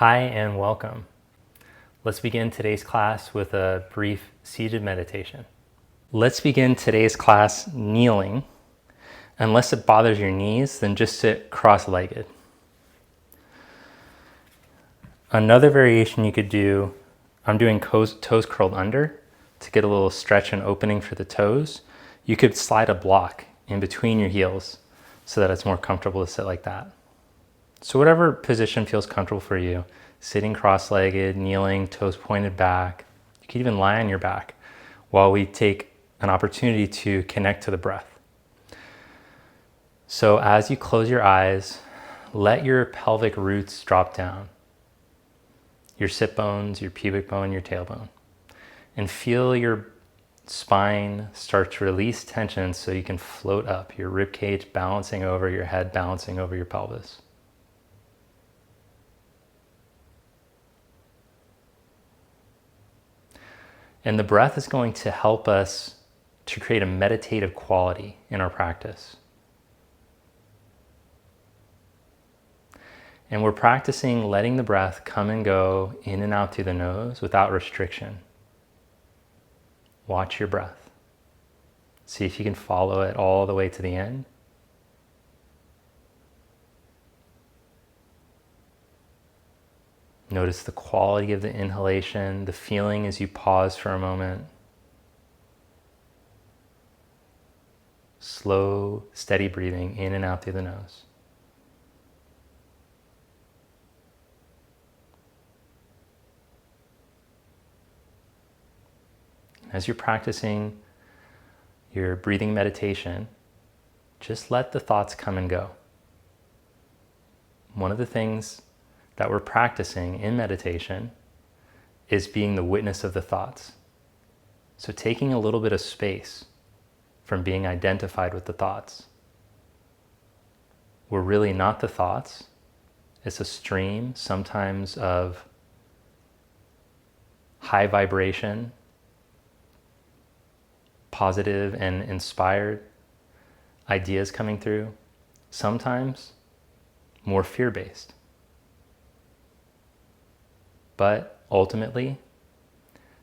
Hi and welcome. Let's begin today's class with a brief seated meditation. Let's begin today's class kneeling. Unless it bothers your knees, then just sit cross-legged. Another variation you could do, I'm doing toes curled under to get a little stretch and opening for the toes. You could slide a block in between your heels so that it's more comfortable to sit like that. So whatever position feels comfortable for you, sitting cross-legged, kneeling, toes pointed back. You can even lie on your back while we take an opportunity to connect to the breath. So as you close your eyes, let your pelvic roots drop down, your sit bones, your pubic bone, your tailbone, and feel your spine start to release tension so you can float up, your rib cage balancing over your head, balancing over your pelvis. And the breath is going to help us to create a meditative quality in our practice. And we're practicing letting the breath come and go in and out through the nose without restriction. Watch your breath. See if you can follow it all the way to the end. Notice the quality of the inhalation, the feeling as you pause for a moment. Slow, steady breathing in and out through the nose. As you're practicing your breathing meditation, just let the thoughts come and go. One of the things that we're practicing in meditation is being the witness of the thoughts. So taking a little bit of space from being identified with the thoughts. We're really not the thoughts. It's a stream, sometimes of high vibration, positive and inspired ideas coming through, sometimes more fear-based. But ultimately,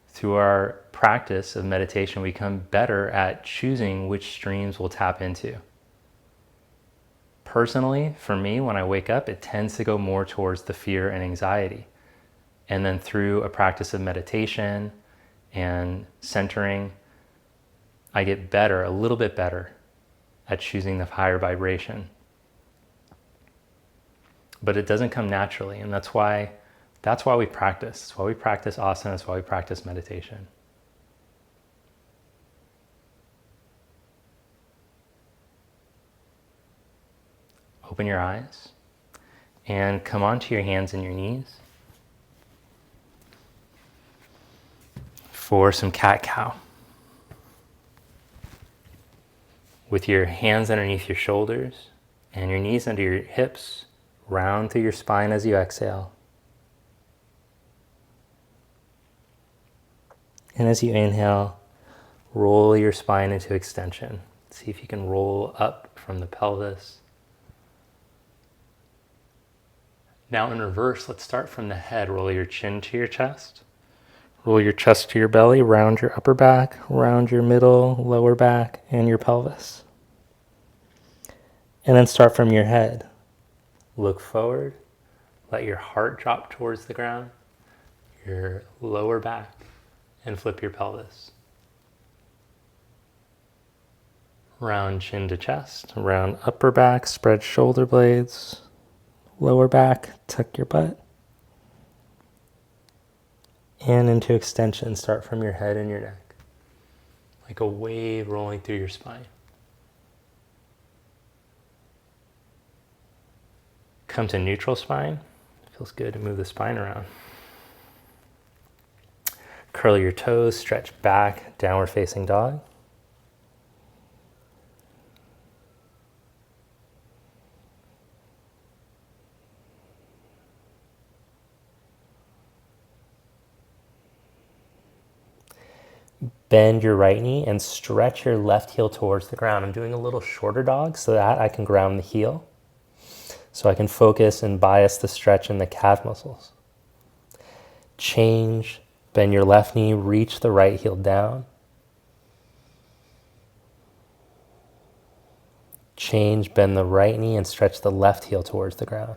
through our practice of meditation, we become better at choosing which streams we'll tap into. Personally, for me, when I wake up, it tends to go more towards the fear and anxiety. And then through a practice of meditation and centering, I get better, a little bit better, at choosing the higher vibration. But it doesn't come naturally, and that's why we practice. That's why we practice asana. That's why we practice meditation. Open your eyes and come onto your hands and your knees for some cat-cow. With your hands underneath your shoulders and your knees under your hips, round through your spine as you exhale. And as you inhale, roll your spine into extension. See if you can roll up from the pelvis. Now in reverse, let's start from the head. Roll your chin to your chest. Roll your chest to your belly, round your upper back, round your middle, lower back, and your pelvis. And then start from your head. Look forward. Let your heart drop towards the ground, your lower back, and flip your pelvis. Round chin to chest, round upper back, spread shoulder blades, lower back, tuck your butt. And into extension, start from your head and your neck, like a wave rolling through your spine. Come to neutral spine. It feels good to move the spine around. Curl your toes, stretch back, downward facing dog. Bend your right knee and stretch your left heel towards the ground. I'm doing a little shorter dog so that I can ground the heel. So I can focus and bias the stretch in the calf muscles. Change, bend your left knee, reach the right heel down. Change, bend the right knee and stretch the left heel towards the ground.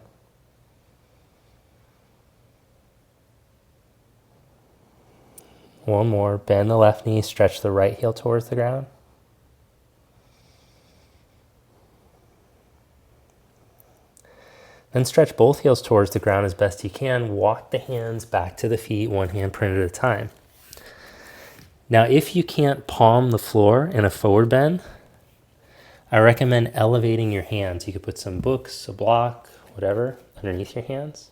One more, bend the left knee, stretch the right heel towards the ground. Then stretch both heels towards the ground as best you can. Walk the hands back to the feet, one hand print at a time. Now, if you can't palm the floor in a forward bend, I recommend elevating your hands. You could put some books, a block, whatever, underneath your hands.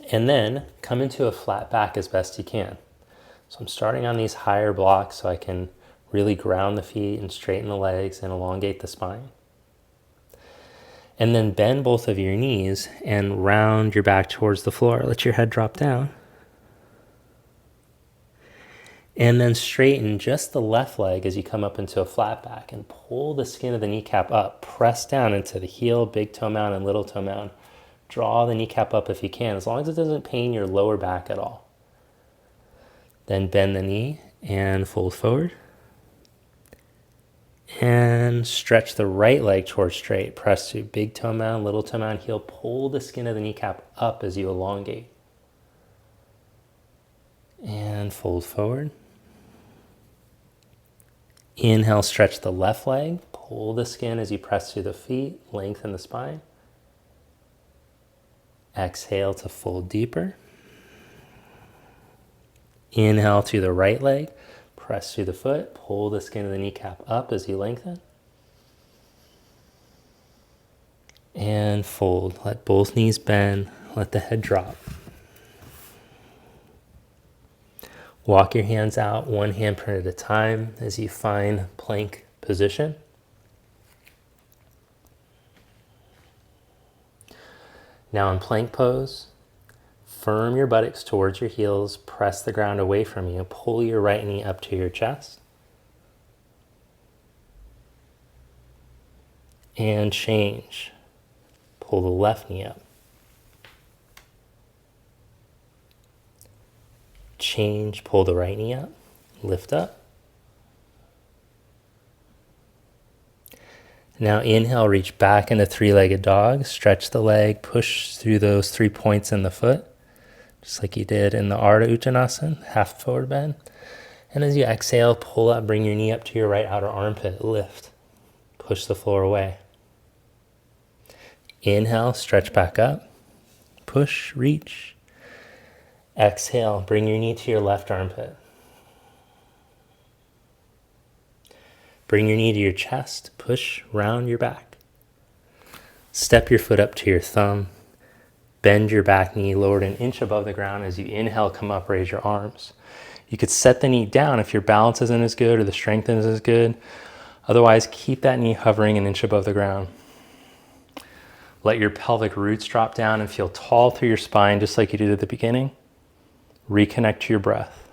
And then come into a flat back as best you can. So I'm starting on these higher blocks so I can really ground the feet and straighten the legs and elongate the spine. And then bend both of your knees and round your back towards the floor. Let your head drop down. And then straighten just the left leg as you come up into a flat back and pull the skin of the kneecap up. Press down into the heel, big toe mound and little toe mound. Draw the kneecap up if you can, as long as it doesn't pain your lower back at all. Then bend the knee and fold forward. And stretch the right leg towards straight. Press to big toe mound, little toe mound, heel. Pull the skin of the kneecap up as you elongate. And fold forward. Inhale, stretch the left leg. Pull the skin as you press through the feet. Lengthen the spine. Exhale to fold deeper. Inhale to the right leg. Press through the foot, pull the skin of the kneecap up as you lengthen. And fold. Let both knees bend. Let the head drop. Walk your hands out, one hand print at a time as you find plank position. Now in plank pose, firm your buttocks towards your heels, press the ground away from you, pull your right knee up to your chest. And change. Pull the left knee up. Change, pull the right knee up, lift up. Now inhale, reach back into three-legged dog, stretch the leg, push through those 3 points in the foot. Just like you did in the Ardha Uttanasana, half forward bend. And as you exhale, pull up, bring your knee up to your right outer armpit, lift. Push the floor away. Inhale, stretch back up. Push, reach. Exhale, bring your knee to your left armpit. Bring your knee to your chest, push, round your back. Step your foot up to your thumb. Bend your back knee, lowered an inch above the ground. As you inhale, come up, raise your arms. You could set the knee down if your balance isn't as good or the strength isn't as good. Otherwise, keep that knee hovering an inch above the ground. Let your pelvic roots drop down and feel tall through your spine, just like you did at the beginning. Reconnect to your breath.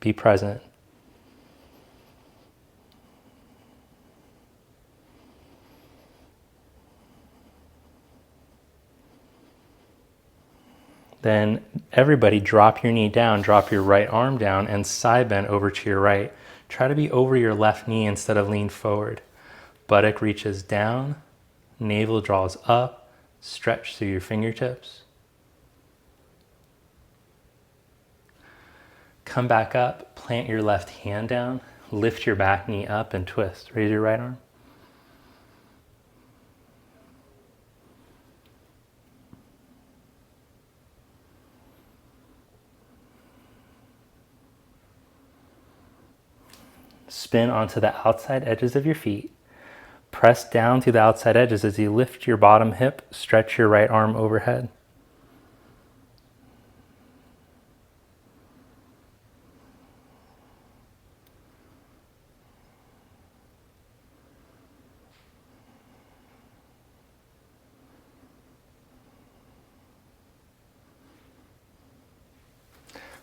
Be present. Then everybody drop your knee down, drop your right arm down and side bend over to your right. Try to be over your left knee instead of lean forward. Buttock reaches down, navel draws up, stretch through your fingertips. Come back up, plant your left hand down, lift your back knee up and twist. Raise your right arm. Spin onto the outside edges of your feet. Press down through the outside edges as you lift your bottom hip, stretch your right arm overhead.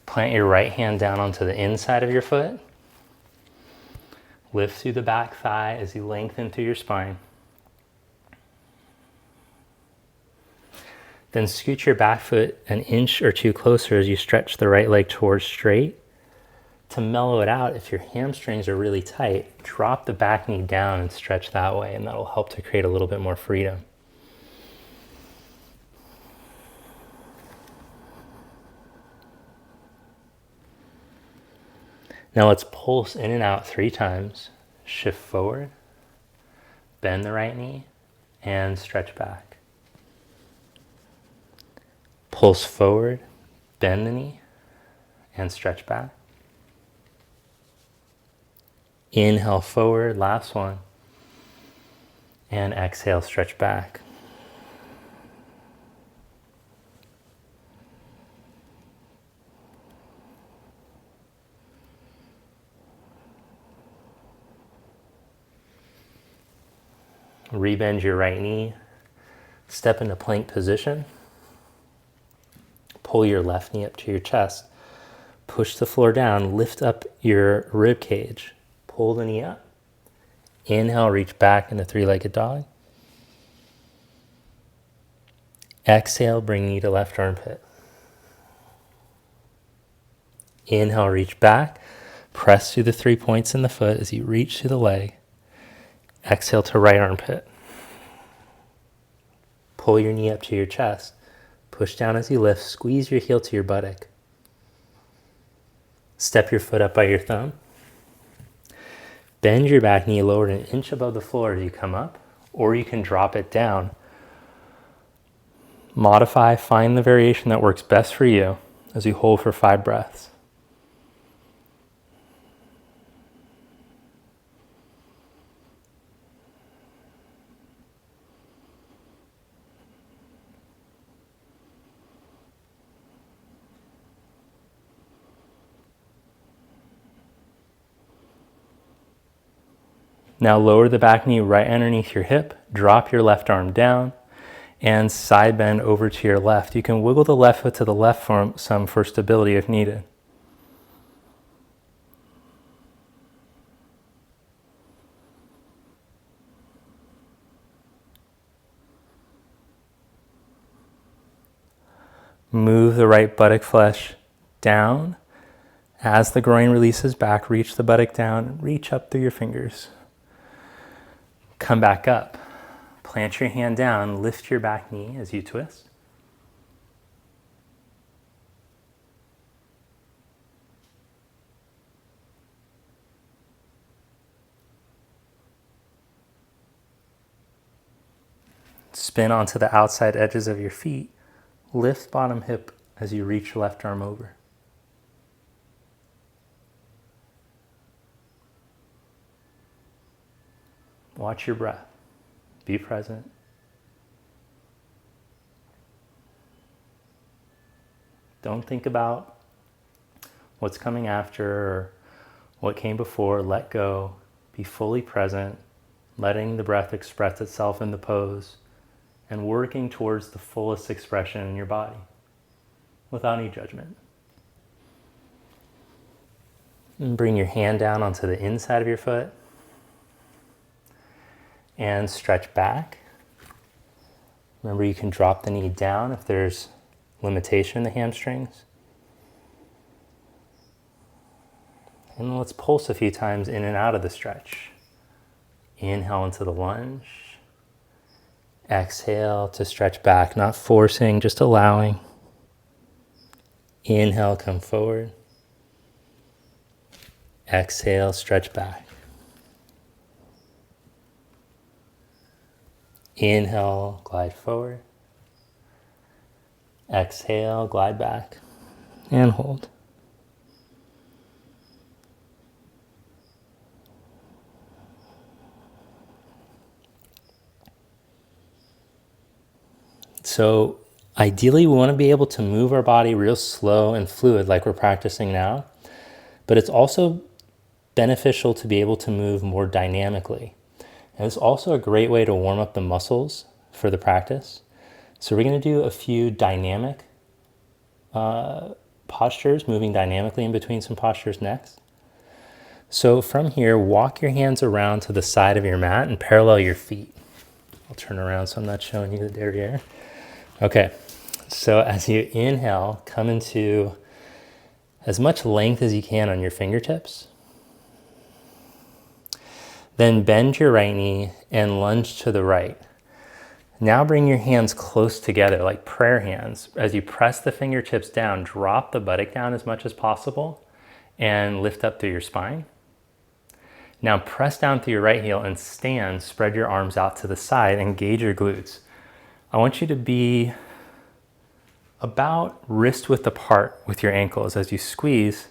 Plant your right hand down onto the inside of your foot. Lift through the back thigh as you lengthen through your spine. Then scoot your back foot an inch or two closer as you stretch the right leg towards straight. To mellow it out, if your hamstrings are really tight, drop the back knee down and stretch that way, and that'll help to create a little bit more freedom. Now let's pulse in and out 3 times. Shift forward, bend the right knee, and stretch back. Pulse forward, bend the knee, and stretch back. Inhale forward, last one. And exhale, stretch back. Rebend your right knee. Step into plank position. Pull your left knee up to your chest. Push the floor down. Lift up your rib cage. Pull the knee up. Inhale, reach back into 3-legged dog. Exhale, bring knee to left armpit. Inhale, reach back. Press through the 3 points in the foot as you reach to the leg. Exhale to right armpit. Pull your knee up to your chest. Push down as you lift. Squeeze your heel to your buttock. Step your foot up by your thumb. Bend your back knee lower an inch above the floor as you come up, or you can drop it down. Modify, find the variation that works best for you as you hold for 5 breaths. Now lower the back knee right underneath your hip, drop your left arm down, and side bend over to your left. You can wiggle the left foot to the left for some for stability if needed. Move the right buttock flesh down. As the groin releases back, reach the buttock down, reach up through your fingers. Come back up. Plant your hand down, lift your back knee as you twist. Spin onto the outside edges of your feet. Lift bottom hip as you reach left arm over. Watch your breath. Be present. Don't think about what's coming after or what came before. Let go. Be fully present, letting the breath express itself in the pose and working towards the fullest expression in your body without any judgment. And bring your hand down onto the inside of your foot. And stretch back. Remember, you can drop the knee down if there's limitation in the hamstrings. And let's pulse a few times in and out of the stretch. Inhale into the lunge. Exhale to stretch back, not forcing, just allowing. Inhale, come forward. Exhale, stretch back. Inhale, glide forward. Exhale, glide back. And hold. So ideally, we want to be able to move our body real slow and fluid like we're practicing now. But it's also beneficial to be able to move more dynamically. And it's also a great way to warm up the muscles for the practice. So we're going to do a few dynamic postures, moving dynamically in between some postures next. So from here, walk your hands around to the side of your mat and parallel your feet. I'll turn around so I'm not showing you the derriere. Okay, So as you inhale, come into as much length as you can on your fingertips. Then bend your right knee and lunge to the right. Now bring your hands close together like prayer hands. As you press the fingertips down, drop the buttock down as much as possible and lift up through your spine. Now press down through your right heel and stand, spread your arms out to the side, engage your glutes. I want you to be about wrist width apart with your ankles as you squeeze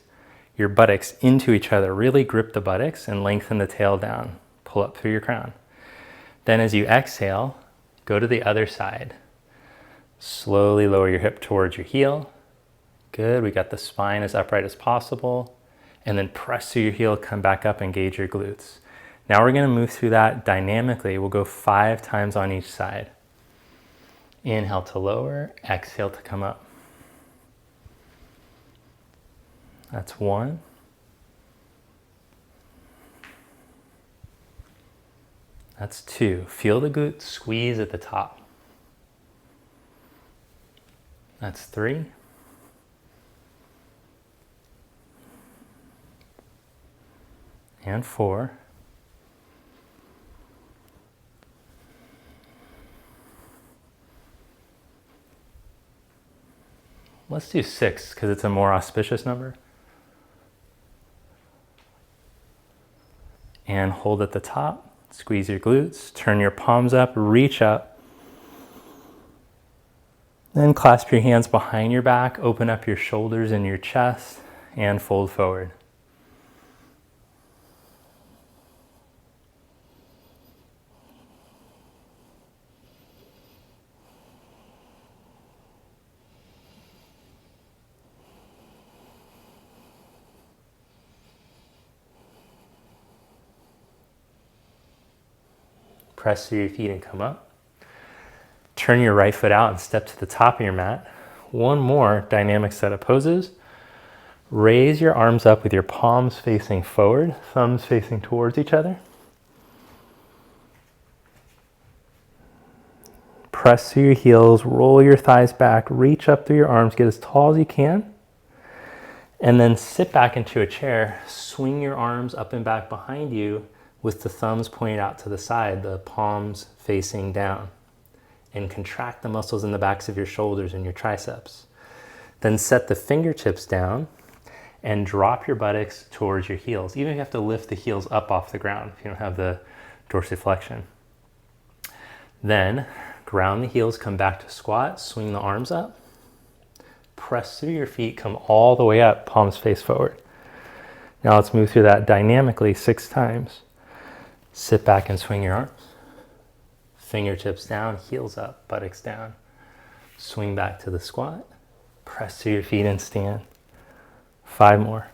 your buttocks into each other. Really grip the buttocks and lengthen the tail down. Pull up through your crown. Then as you exhale, go to the other side. Slowly lower your hip towards your heel. Good, we got the spine as upright as possible. And then press through your heel, come back up, engage your glutes. Now we're gonna move through that dynamically. We'll go 5 times on each side. Inhale to lower, exhale to come up. That's 1. That's 2. Feel the glutes squeeze at the top. That's 3. And 4. Let's do 6 because it's a more auspicious number. And hold at the top, squeeze your glutes, turn your palms up, reach up. Then clasp your hands behind your back, open up your shoulders and your chest, and fold forward. Press through your feet and come up. Turn your right foot out and step to the top of your mat. One more dynamic set of poses. Raise your arms up with your palms facing forward, thumbs facing towards each other. Press through your heels, roll your thighs back, reach up through your arms, get as tall as you can. And then sit back into a chair, swing your arms up and back behind you with the thumbs pointed out to the side, the palms facing down. And contract the muscles in the backs of your shoulders and your triceps. Then set the fingertips down and drop your buttocks towards your heels. Even if you have to lift the heels up off the ground if you don't have the dorsiflexion. Then ground the heels, come back to squat, swing the arms up. Press through your feet, come all the way up, palms face forward. Now let's move through that dynamically 6 times. Sit back and swing your arms. Fingertips down, heels up, buttocks down. Swing back to the squat. Press through your feet and stand. 5 more.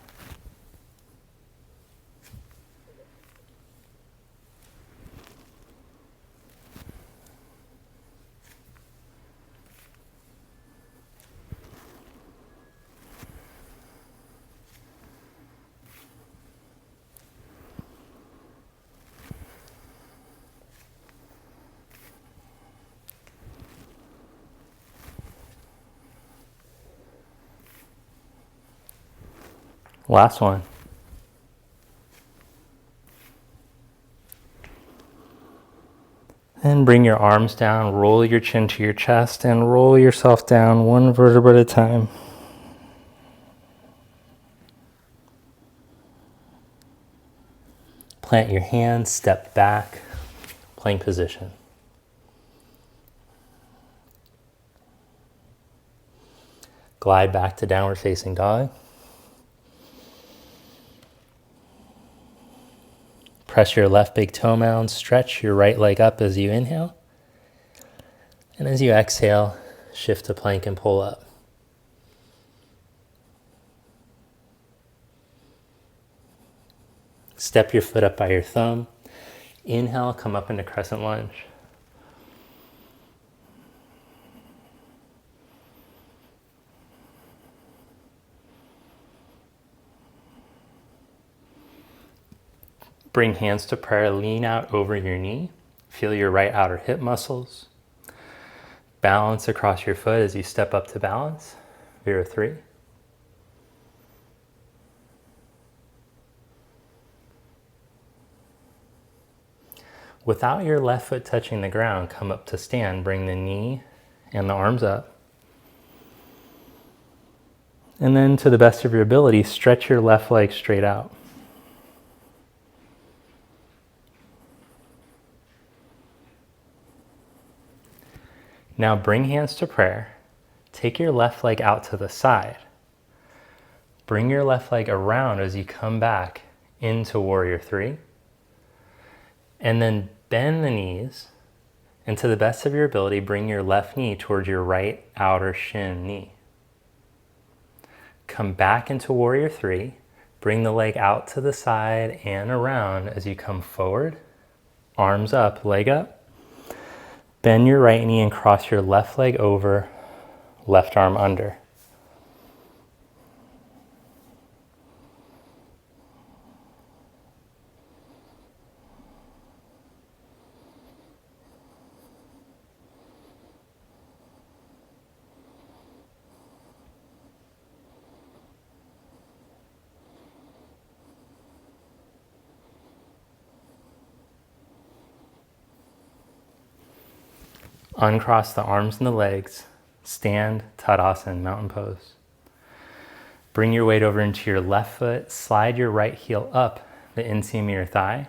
Last one. Then bring your arms down, roll your chin to your chest, and roll yourself down 1 vertebra at a time. Plant your hands, step back, plank position. Glide back to downward facing dog. Press your left big toe mound, stretch your right leg up as you inhale. And as you exhale, shift to plank and pull up. Step your foot up by your thumb. Inhale, come up into crescent lunge. Bring hands to prayer, lean out over your knee. Feel your right outer hip muscles. balance across your foot as you step up to balance. Vira 3. Without your left foot touching the ground, come up to stand. Bring the knee and the arms up. And then to the best of your ability, stretch your left leg straight out. Now bring hands to prayer. Take your left leg out to the side. Bring your left leg around as you come back into Warrior 3. And then bend the knees, and to the best of your ability, bring your left knee towards your right outer shin knee. Come back into Warrior 3. Bring the leg out to the side and around as you come forward. Arms up, leg up. Bend your right knee and cross your left leg over, left arm under. Uncross the arms and the legs. Stand, Tadasana, mountain pose. Bring your weight over into your left foot. Slide your right heel up the inseam of your thigh.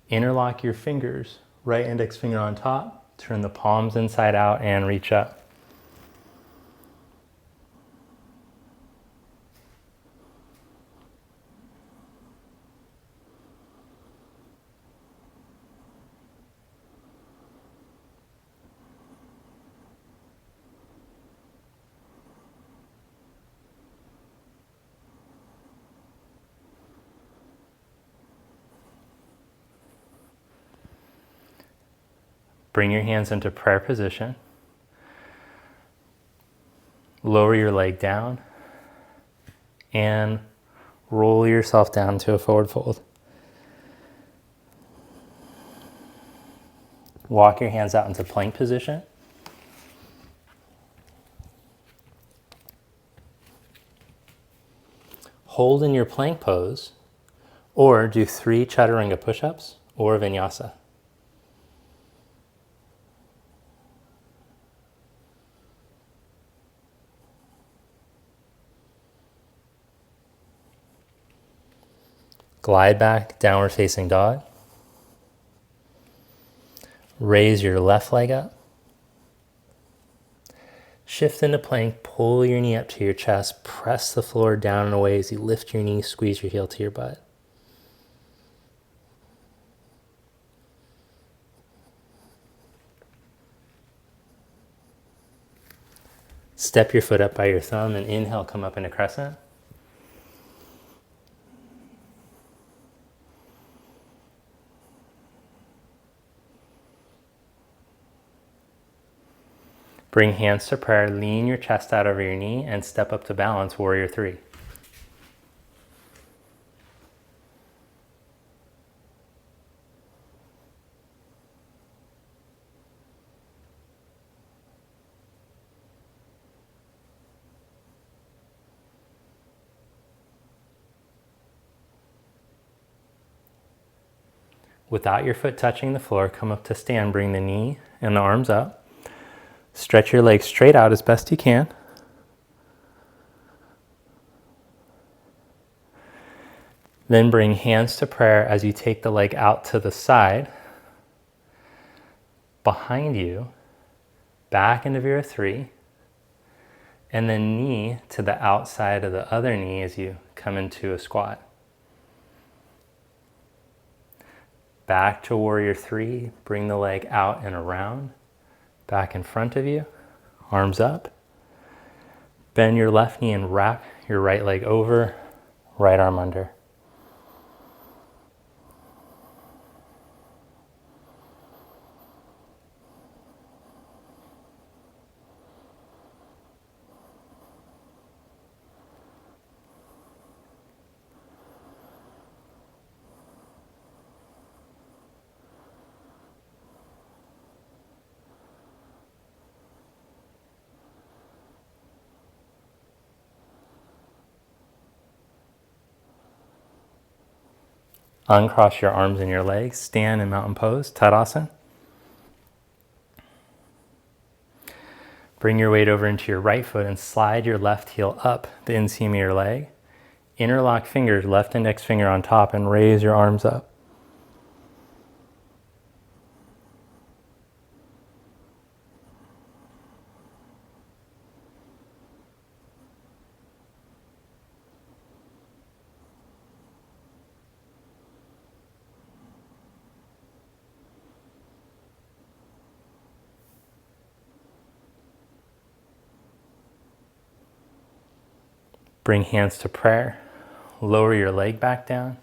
Interlock your fingers. Right index finger on top. Turn the palms inside out and reach up. Bring your hands into prayer position. Lower your leg down and roll yourself down to a forward fold. Walk your hands out into plank position. Hold in your plank pose, or do 3 chaturanga push-ups or vinyasa. Glide back, downward facing dog. Raise your left leg up. Shift into plank, pull your knee up to your chest, press the floor down and away as you lift your knee, squeeze your heel to your butt. Step your foot up by your thumb and inhale, come up into crescent. Bring hands to prayer, lean your chest out over your knee and step up to balance, Warrior 3. Without your foot touching the floor, come up to stand, bring the knee and the arms up. Stretch your legs straight out as best you can. Then bring hands to prayer as you take the leg out to the side, behind you, back into Vira 3, and then knee to the outside of the other knee as you come into a squat. Back to Warrior 3, bring the leg out and around, back in front of you, arms up. Bend your left knee and wrap your right leg over, right arm under. Uncross your arms and your legs. Stand in mountain pose, Tadasana. Bring your weight over into your right foot and slide your left heel up the inseam of your leg. Interlock fingers, left index finger on top, and raise your arms up. Bring hands to prayer. Lower your leg back down.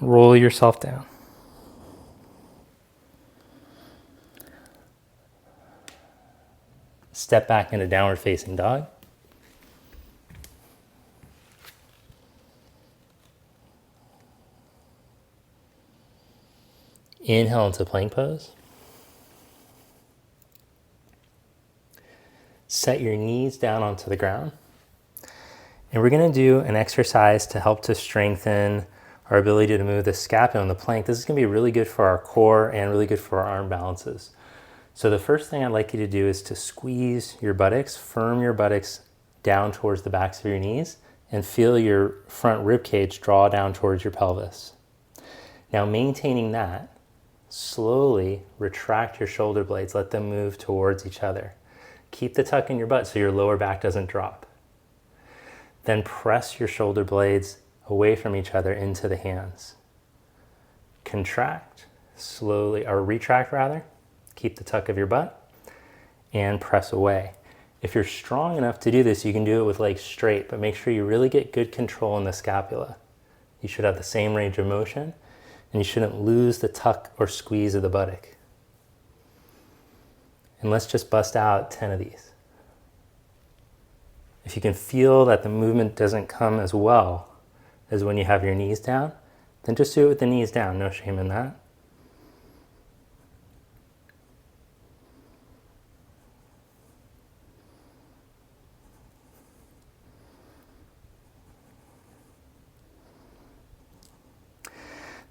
Roll yourself down. Step back into downward facing dog. Inhale into plank pose. Set your knees down onto the ground. And we're going to do an exercise to help to strengthen our ability to move the scapula in the plank. This is going to be really good for our core and really good for our arm balances. So the first thing I'd like you to do is to squeeze your buttocks, firm your buttocks down towards the backs of your knees, and feel your front rib cage draw down towards your pelvis. Now, maintaining that, slowly retract your shoulder blades. Let them move towards each other. Keep the tuck in your butt so your lower back doesn't drop. Then press your shoulder blades away from each other into the hands. Contract slowly, or retract rather. Keep the tuck of your butt and press away. If you're strong enough to do this, you can do it with legs straight, but make sure you really get good control in the scapula. You should have the same range of motion, and you shouldn't lose the tuck or squeeze of the buttock. And let's just bust out 10 of these. If you can feel that the movement doesn't come as well as when you have your knees down, then just do it with the knees down. No shame in that.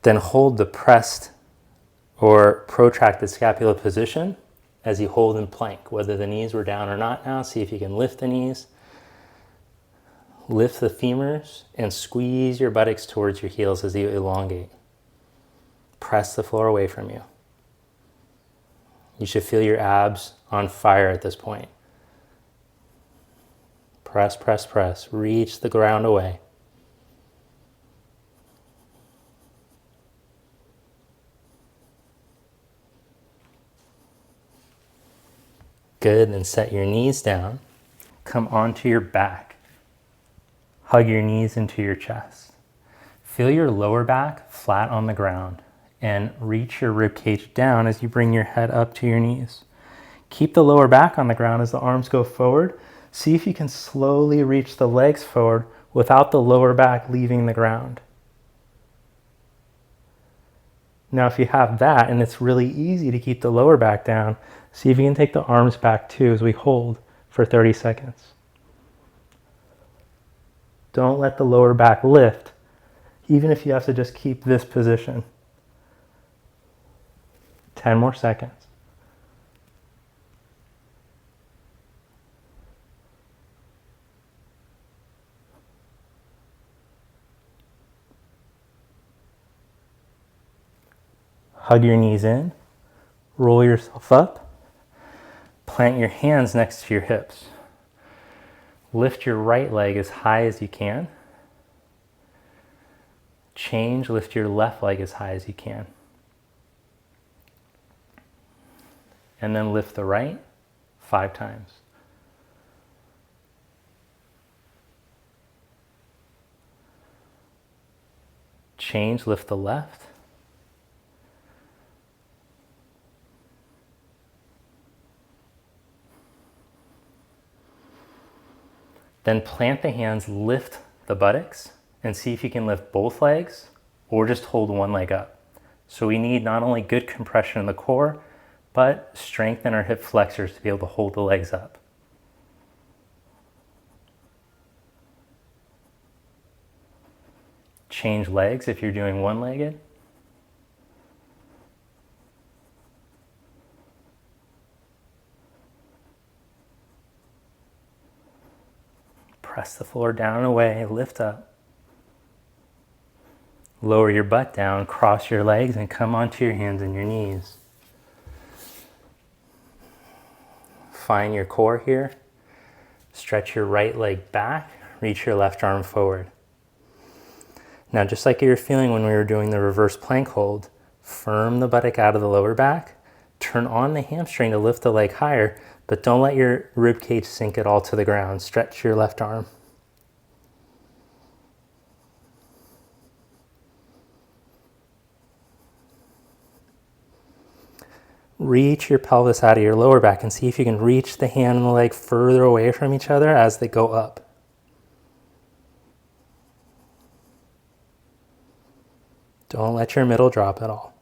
Then hold the pressed or protracted scapula position as you hold in plank, whether the knees were down or not now. See if you can lift the knees, lift the femurs, and squeeze your buttocks towards your heels as you elongate. Press the floor away from you. You should feel your abs on fire at this point. Press, press, press. Reach the ground away. Good, then set your knees down. Come onto your back. Hug your knees into your chest. Feel your lower back flat on the ground and reach your rib cage down as you bring your head up to your knees. Keep the lower back on the ground as the arms go forward. See if you can slowly reach the legs forward without the lower back leaving the ground. Now, if you have that and it's really easy to keep the lower back down, see if you can take the arms back too as we hold for 30 seconds. Don't let the lower back lift, even if you have to just keep this position. 10 more seconds. Hug your knees in, roll yourself up, plant your hands next to your hips. Lift your right leg as high as you can. Change, lift your left leg as high as you can. And then lift the right 5 times. Change, lift the left. Then plant the hands, lift the buttocks, and see if you can lift both legs or just hold one leg up. So we need not only good compression in the core, but strength in our hip flexors to be able to hold the legs up. Change legs if you're doing one-legged. Press the floor down and away, lift up. Lower your butt down, cross your legs, and come onto your hands and your knees. Find your core here. Stretch your right leg back, reach your left arm forward. Now, just like you were feeling when we were doing the reverse plank hold, firm the buttock out of the lower back, turn on the hamstring to lift the leg higher, but don't let your rib cage sink at all to the ground. Stretch your left arm. Reach your pelvis out of your lower back and see if you can reach the hand and the leg further away from each other as they go up. Don't let your middle drop at all.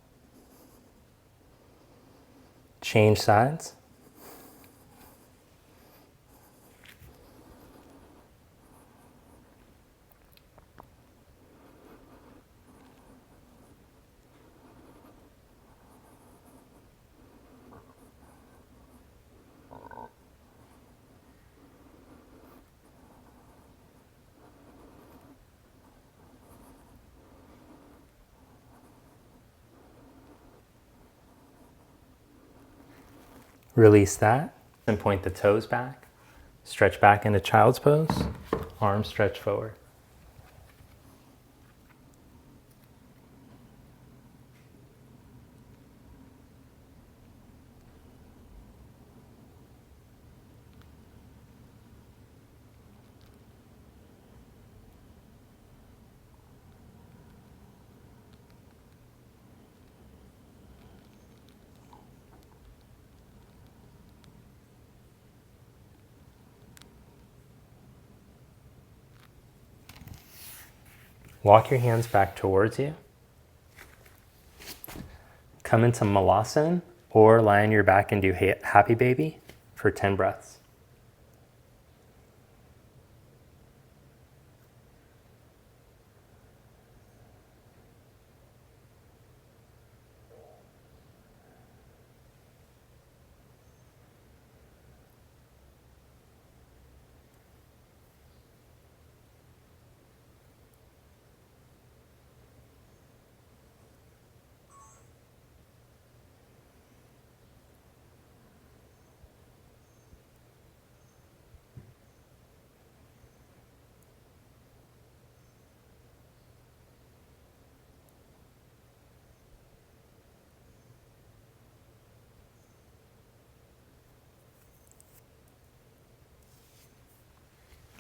Change sides. Release that and point the toes back. Stretch back into child's pose. Arms stretch forward. Walk your hands back towards you. Come into Malasana or lie on your back and do Happy Baby for 10 breaths.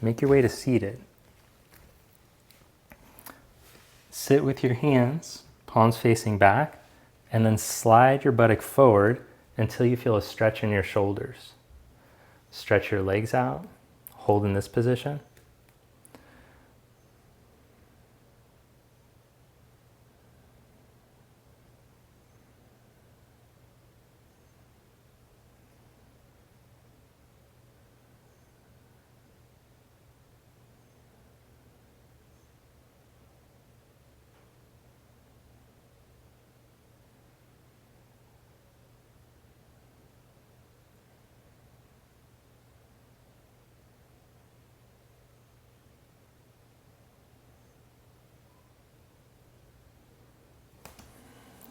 Make your way to seated. Sit with your hands, palms facing back, and then slide your buttock forward until you feel a stretch in your shoulders. Stretch your legs out, hold in this position.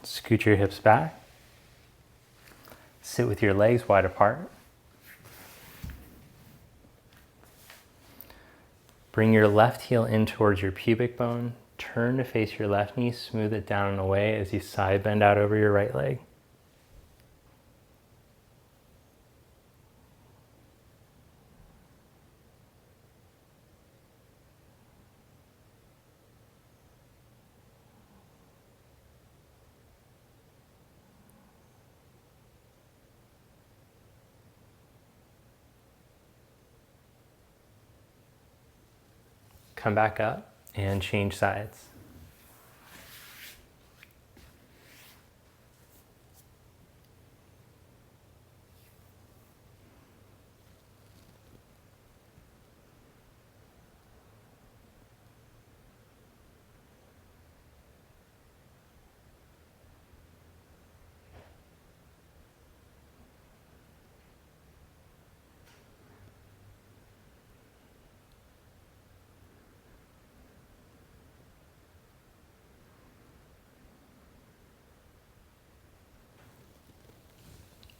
Scoot your hips back. Sit with your legs wide apart. Bring your left heel in towards your pubic bone. Turn to face your left knee. Smooth it down and away as you side bend out over your right leg. Come back up and change sides.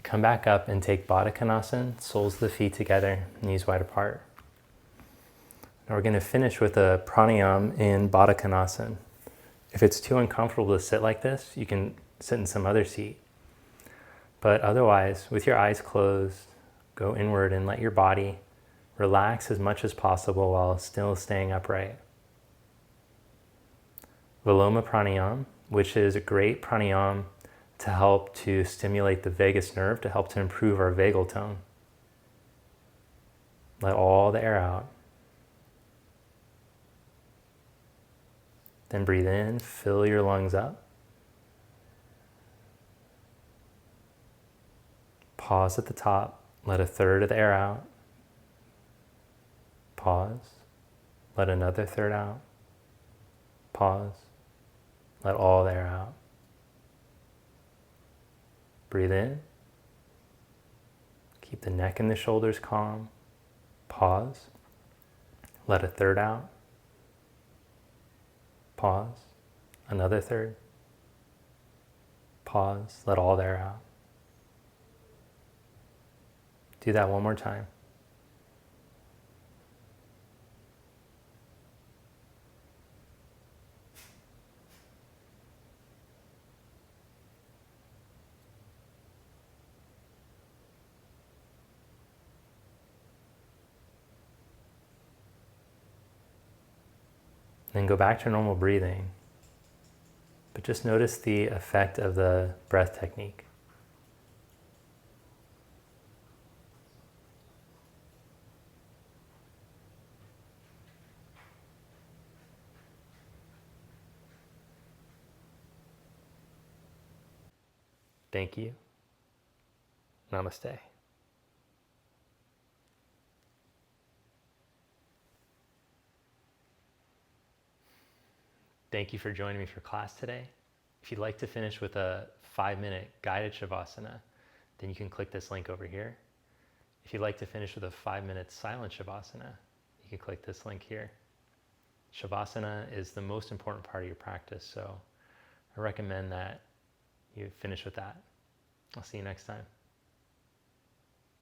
Come back up and take Baddha Konasana, soles of the feet together, knees wide apart. Now we're going to finish with a pranayama in Baddha Konasana. If it's too uncomfortable to sit like this, you can sit in some other seat. But otherwise, with your eyes closed, go inward and let your body relax as much as possible while still staying upright. Viloma pranayama, which is a great pranayama to help to stimulate the vagus nerve, to help to improve our vagal tone. Let all the air out. Then breathe in, fill your lungs up. Pause at the top, let a third of the air out. Pause, let another third out. Pause, let all the air out. Breathe in. Keep the neck and the shoulders calm. Pause, let a third out. Pause, another third. Pause, let all the air out. Do that one more time. Then go back to normal breathing, but just notice the effect of the breath technique. Thank you. Namaste. Thank you for joining me for class today. If you'd like to finish with a 5-minute guided Shavasana, then you can click this link over here. If you'd like to finish with a 5-minute silent Shavasana, you can click this link here. Shavasana is the most important part of your practice, so I recommend that you finish with that. I'll see you next time.